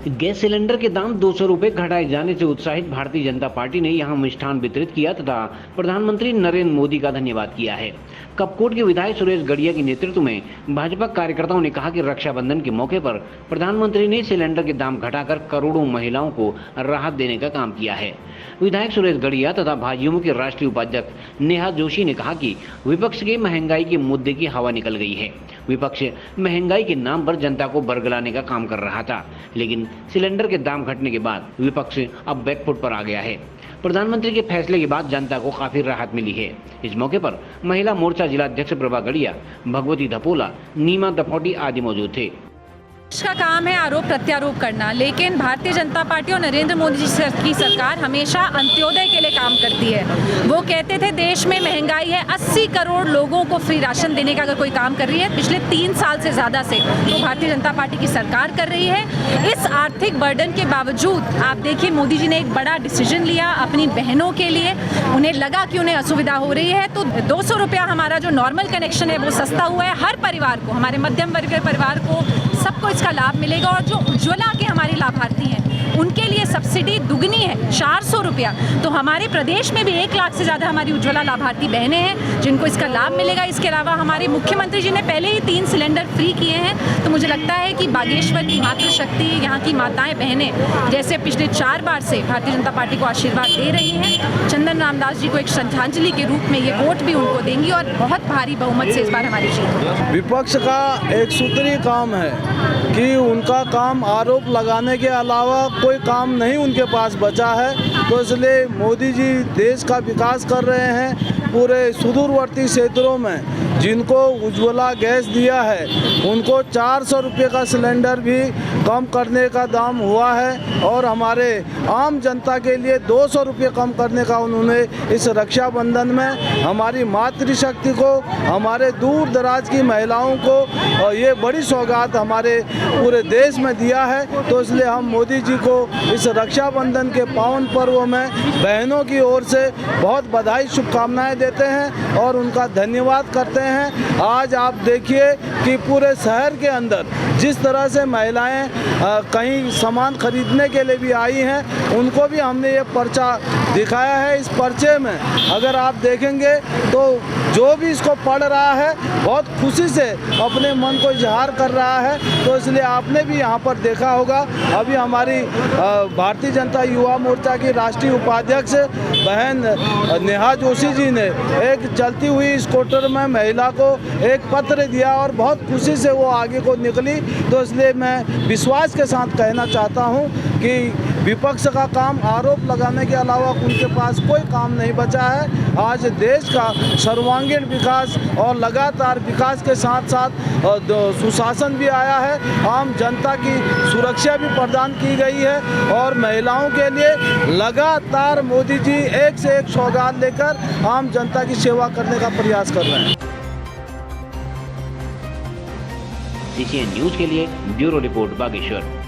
Gas cylinder के दाम 200 रुपए घटाए जाने से उत्साहित भारतीय जनता पार्टी ने यहां मिष्ठान वितरित किया तथा प्रधानमंत्री नरेंद्र मोदी का धन्यवाद किया है। कपकोट के विधायक सुरेश गड़िया के नेतृत्व में भाजपा कार्यकर्ताओं ने कहा कि रक्षाबंधन के मौके पर प्रधानमंत्री ने सिलेंडर के दाम घटाकर करोड़ों महिलाओं को राहत देने का काम किया है। विधायक सुरेश गड़िया तथा भाजयुमो के राष्ट्रीय उपाध्यक्ष नेहा जोशी ने कहा कि विपक्ष के महंगाई के मुद्दे की हवा निकल गई है। विपक्ष महंगाई के नाम पर जनता को बरगलाने का काम कर रहा था, लेकिन सिलेंडर के दाम घटने के बाद विपक्ष अब बैकफुट पर आ गया है। प्रधानमंत्री के फैसले के बाद जनता को काफी राहत मिली है। इस मौके पर महिला मोर्चा जिला अध्यक्ष प्रभा गड़िया, भगवती धपोला, नीमा दफौटी आदि मौजूद थे। का काम है आरोप प्रत्यारोप करना, लेकिन भारतीय जनता पार्टी और नरेंद्र मोदी जी की सरकार हमेशा अंत्योदय के लिए काम करती है। वो कहते थे देश में महंगाई है, 80 करोड़ लोगों को फ्री राशन देने का अगर कोई काम कर रही है पिछले 3 साल से ज़्यादा से, तो भारतीय जनता पार्टी की सरकार कर रही है। इस आर्थिक बर्डन के बावजूद आप देखिए मोदी जी ने एक बड़ा डिसीजन लिया अपनी बहनों के लिए। उन्हें लगा कि उन्हें असुविधा हो रही है तो 200 रुपया हमारा जो नॉर्मल कनेक्शन है वो सस्ता हुआ है। हर परिवार को, हमारे मध्यम वर्ग के परिवार को, सबको इसका लाभ मिलेगा। और जो उज्ज्वला के हमारे लाभार्थी हैं उनके लिए सब्सिडी दुगनी है, 400 रुपया। तो हमारे प्रदेश में भी 1 लाख से ज़्यादा हमारी उज्ज्वला लाभार्थी बहनें हैं जिनको इसका लाभ मिलेगा। इसके अलावा हमारे मुख्यमंत्री जी ने पहले ही 3 सिलेंडर फ्री किए हैं। तो मुझे लगता है कि बागेश्वर की मातृशक्ति, यहाँ की माताएं बहनें जैसे पिछले 4 बार से भारतीय जनता पार्टी को आशीर्वाद दे रही हैं, चंदन रामदास जी को एक श्रद्धांजलि के रूप में ये वोट भी उनको देंगी और बहुत भारी बहुमत से इस बार हमारी जीत होगी। विपक्ष का एक सूत्री काम है कि उनका काम आरोप लगाने के अलावा कोई काम नहीं उनके पास बचा है। तो इसलिए मोदी जी देश का विकास कर रहे हैं। पूरे सुदूरवर्ती क्षेत्रों में जिनको उज्ज्वला गैस दिया है उनको 400 रुपये का सिलेंडर भी कम करने का दाम हुआ है और हमारे आम जनता के लिए 200 रुपये कम करने का उन्होंने इस रक्षाबंधन में हमारी मातृशक्ति को, हमारे दूर दराज की महिलाओं को और ये बड़ी सौगात हमारे पूरे देश में दिया है। तो इसलिए हम मोदी जी को इस रक्षाबंधन के पावन पर्व में बहनों की ओर से बहुत बधाई, शुभकामनाएं देते हैं और उनका धन्यवाद करते हैं। आज आप देखिए कि पूरे शहर के अंदर जिस तरह से महिलाएं कहीं सामान खरीदने के लिए भी आई हैं, उनको भी हमने ये पर्चा दिखाया है। इस पर्चे में अगर आप देखेंगे तो जो भी इसको पढ़ रहा है बहुत खुशी से अपने मन को इजहार कर रहा है। तो इसलिए आपने भी यहाँ पर देखा होगा, अभी हमारी भारतीय जनता युवा मोर्चा की राष्ट्रीय उपाध्यक्ष बहन नेहा जोशी जी ने एक चलती हुई स्कूटर में महिला को एक पत्र दिया और बहुत खुशी से वो आगे को निकली। तो इसलिए मैं विश्वास के साथ कहना चाहता हूँ कि विपक्ष का काम आरोप लगाने के अलावा उनके पास कोई काम नहीं बचा है। आज देश का सर्वांगीण विकास और लगातार विकास के साथ साथ सुशासन भी आया है। आम जनता की सुरक्षा भी प्रदान की गई है और महिलाओं के लिए लगातार मोदी जी एक से एक सौगात लेकर आम जनता की सेवा करने का प्रयास कर रहे हैं। CCN न्यूज के लिए ब्यूरो रिपोर्ट बागेश्वर।